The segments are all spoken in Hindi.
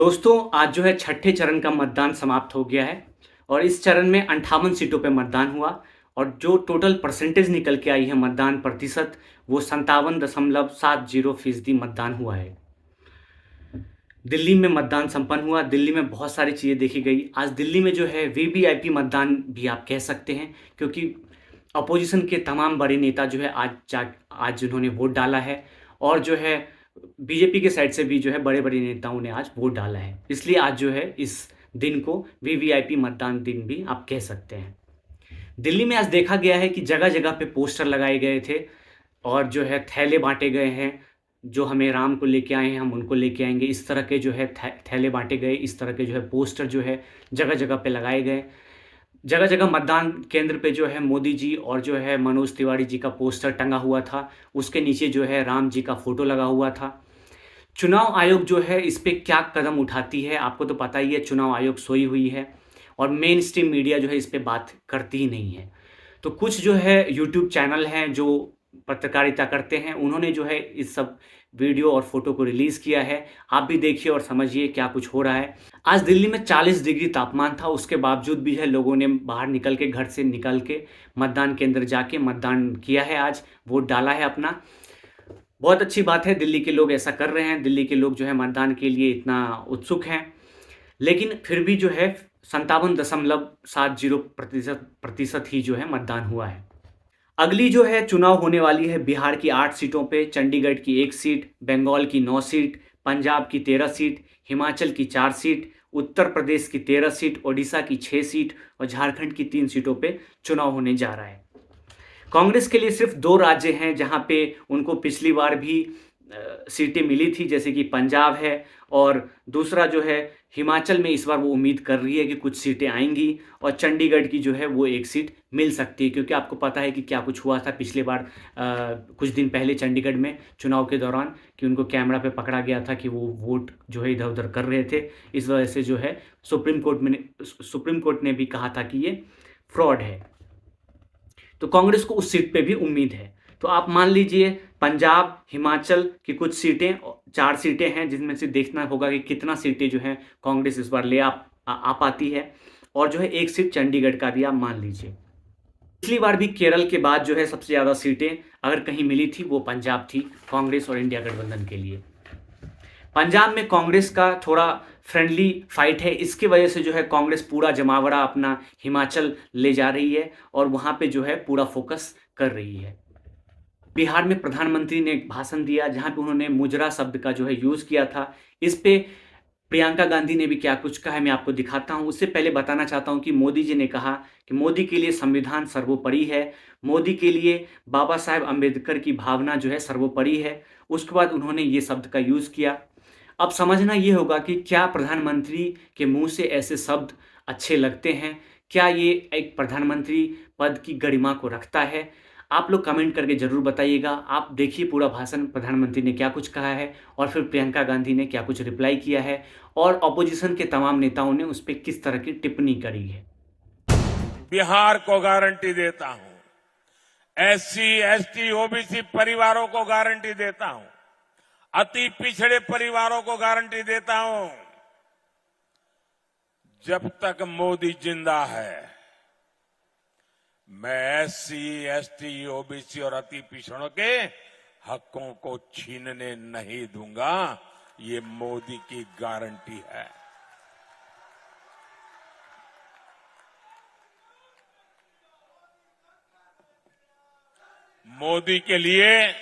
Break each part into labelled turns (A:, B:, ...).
A: दोस्तों, आज जो है छठे चरण का मतदान समाप्त हो गया है और इस चरण में 58 सीटों पे मतदान हुआ और जो टोटल परसेंटेज निकल के आई है मतदान प्रतिशत, वो 57.70% मतदान हुआ है। दिल्ली में मतदान संपन्न हुआ। दिल्ली में बहुत सारी चीज़ें देखी गई। आज दिल्ली में जो है वीवीआईपी मतदान भी आप कह सकते हैं, क्योंकि अपोजिशन के तमाम बड़े नेता जो है आज उन्होंने वोट डाला है और जो है बीजेपी के साइड से भी जो है बड़े-बड़े नेताओं ने आज वोट डाला है। इसलिए आज जो है इस दिन को वीवीआईपी मतदान दिन भी आप कह सकते हैं। दिल्ली में आज देखा गया है कि जगह-जगह पे पोस्टर लगाए गए थे और जो है थैले बाँटे गए हैं, जो हमें राम को लेके आए हैं, हम उनको लेके आएँगे। इस तरह के जो है थैले बाँटे गए, इस तरह के जो है पोस्टर जो है जगह-जगह पे लगाए गए। जगह-जगह मतदान केंद्र पे जो है मोदी जी और जो है मनोज तिवारी जी का पोस्टर टंगा हुआ था। उसके नीचे जो है राम जी का फ़ोटो लगा हुआ था। चुनाव आयोग जो है इस पे क्या कदम उठाती है, आपको तो पता ही है। चुनाव आयोग सोई हुई है और मेन स्ट्रीम मीडिया जो है इस पे बात करती ही नहीं है। तो कुछ जो है यूट्यूब चैनल हैं जो पत्रकारिता करते हैं, उन्होंने जो है इस सब वीडियो और फ़ोटो को रिलीज़ किया है। आप भी देखिए और समझिए क्या कुछ हो रहा है। आज दिल्ली में 40 डिग्री तापमान था, उसके बावजूद भी है लोगों ने बाहर निकल के, घर से निकल के मतदान केंद्र जाके मतदान किया है, आज वोट डाला है अपना। बहुत अच्छी बात है, दिल्ली के लोग ऐसा कर रहे हैं। दिल्ली के लोग जो है मतदान के लिए इतना उत्सुक हैं, लेकिन फिर भी जो है 57.70% ही जो है मतदान हुआ है। अगली जो है चुनाव होने वाली है बिहार की 8 सीटों पे, चंडीगढ़ की 1 सीट, बंगाल की 9 सीट, पंजाब की 13 सीट, हिमाचल की 4 सीट, उत्तर प्रदेश की 13 सीट, ओडिशा की 6 सीट और झारखंड की 3 सीटों पे चुनाव होने जा रहा है। कांग्रेस के लिए सिर्फ 2 राज्य हैं जहां पे उनको पिछली बार भी सीटें मिली थी, जैसे कि पंजाब है और दूसरा जो है हिमाचल में इस बार वो उम्मीद कर रही है कि कुछ सीटें आएंगी और चंडीगढ़ की जो है वो 1 सीट मिल सकती है, क्योंकि आपको पता है कि क्या कुछ हुआ था पिछले बार कुछ दिन पहले चंडीगढ़ में चुनाव के दौरान, कि उनको कैमरा पे पकड़ा गया था कि वो वोट जो है इधर-उधर कर रहे थे। इस वजह से जो है सुप्रीम कोर्ट ने भी कहा था कि ये फ्रॉड है। तो कांग्रेस को उस सीट पे भी उम्मीद है। तो आप मान लीजिए पंजाब, हिमाचल की कुछ सीटें, 4 सीटें हैं जिनमें से देखना होगा कि कितना सीटें जो हैं कांग्रेस इस बार ले आ पाती है और जो है 1 सीट चंडीगढ़ का भी आप मान लीजिए। पिछली बार भी केरल के बाद जो है सबसे ज़्यादा सीटें अगर कहीं मिली थी वो पंजाब थी, कांग्रेस और इंडिया गठबंधन के लिए। पंजाब में कांग्रेस का थोड़ा फ्रेंडली फाइट है, इसकी वजह से जो है कांग्रेस पूरा जमावड़ा अपना हिमाचल ले जा रही है और वहाँ पे जो है पूरा फोकस कर रही है। बिहार में प्रधानमंत्री ने एक भाषण दिया जहाँ पे उन्होंने मुजरा शब्द का जो है यूज़ किया था। इस पे प्रियंका गांधी ने भी क्या कुछ कहा है, मैं आपको दिखाता हूँ। उससे पहले बताना चाहता हूँ कि मोदी जी ने कहा कि मोदी के लिए संविधान सर्वोपरि है, मोदी के लिए बाबा साहेब अम्बेडकर की भावना जो है सर्वोपरि है। उसके बाद उन्होंने ये शब्द का यूज़ किया। अब समझना ये होगा कि क्या प्रधानमंत्री के मुँह से ऐसे शब्द अच्छे लगते हैं? क्या ये एक प्रधानमंत्री पद की गरिमा को रखता है? आप लोग कमेंट करके ज़रूर बताइएगा। आप देखिए पूरा भाषण, प्रधानमंत्री ने क्या कुछ कहा है और फिर प्रियंका गांधी ने क्या कुछ रिप्लाई किया है और ऑपोजिशन के तमाम नेताओं ने उस पे किस तरह की टिप्पणी करी है।
B: बिहार को गारंटी देता हूं, एससी, एसटी, ओबीसी परिवारों को गारंटी देता हूं, अति पिछड़े परिवारों को गारंटी देता हूं, जब तक मोदी जिंदा है मैं एससी, एसटी, ओबीसी और अति पिछड़ों के हकों को छीनने नहीं दूंगा। ये मोदी की गारंटी है। मोदी के लिए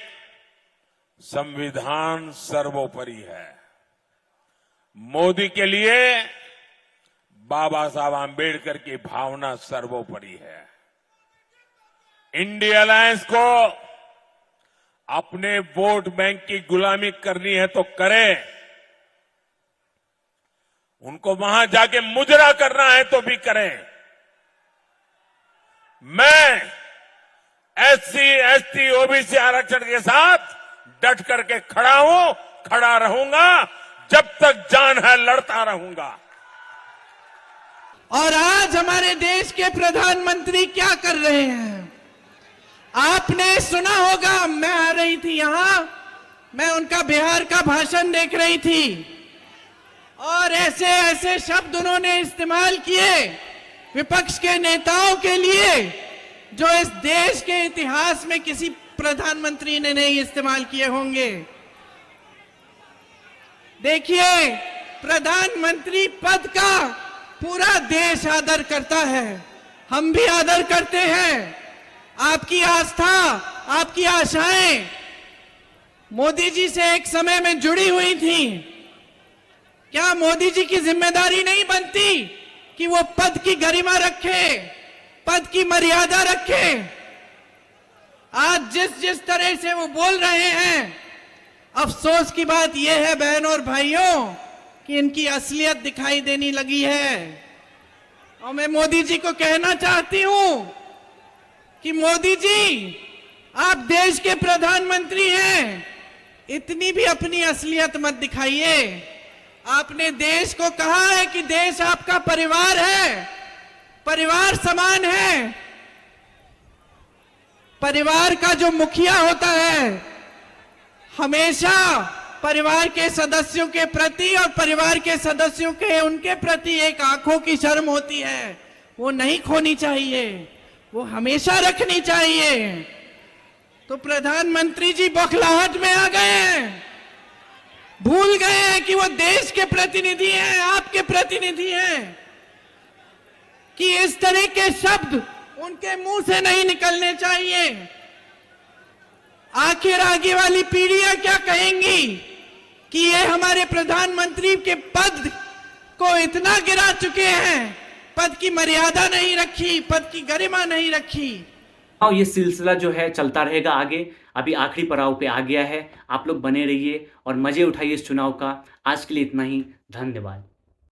B: संविधान सर्वोपरि है। मोदी के लिए बाबा साहब आंबेडकर की भावना सर्वोपरि है। इंडिया अलायंस को अपने वोट बैंक की गुलामी करनी है तो करें, उनको वहां जाके मुजरा करना है तो भी करें। मैं एससी, एसटी, ओबीसी आरक्षण के साथ डट करके खड़ा हूं, खड़ा रहूंगा, जब तक जान है लड़ता रहूंगा।
C: और आज हमारे देश के प्रधानमंत्री क्या कर रहे हैं आपने सुना होगा। मैं आ रही थी यहां, मैं उनका बिहार का भाषण देख रही थी और ऐसे ऐसे शब्द उन्होंने इस्तेमाल किए विपक्ष के नेताओं के लिए जो इस देश के इतिहास में किसी प्रधानमंत्री ने नहीं इस्तेमाल किए होंगे। देखिए, प्रधानमंत्री पद का पूरा देश आदर करता है, हम भी आदर करते हैं। आपकी आस्था, आपकी आशाएं मोदी जी से एक समय में जुड़ी हुई थी। क्या मोदी जी की जिम्मेदारी नहीं बनती कि वो पद की गरिमा रखे, पद की मर्यादा रखे? आज जिस जिस तरह से वो बोल रहे हैं, अफसोस की बात यह है बहनों और भाइयों कि इनकी असलियत दिखाई देने लगी है। और मैं मोदी जी को कहना चाहती हूं कि मोदी जी, आप देश के प्रधानमंत्री हैं, इतनी भी अपनी असलियत मत दिखाइए। आपने देश को कहा है कि देश आपका परिवार है, परिवार समान है। परिवार का जो मुखिया होता है हमेशा परिवार के सदस्यों के प्रति और परिवार के सदस्यों के उनके प्रति एक आंखों की शर्म होती है, वो नहीं खोनी चाहिए, वो हमेशा रखनी चाहिए। तो प्रधानमंत्री जी बौखलाहट में आ गए हैं, भूल गए हैं कि वो देश के प्रतिनिधि हैं, आपके प्रतिनिधि हैं, कि इस तरह के शब्द उनके मुंह से नहीं निकलने चाहिए। आखिर आगे वाली पीढ़ियां क्या कहेंगी कि ये हमारे प्रधानमंत्री के पद को इतना गिरा चुके हैं, पद की मर्यादा नहीं रखी, पद की गरिमा नहीं रखी।
A: और ये सिलसिला जो है चलता रहेगा आगे। अभी आखिरी पड़ाव पे आ गया है। आप लोग बने रहिए और मजे उठाइए इस चुनाव का। आज के लिए इतना ही। धन्यवाद।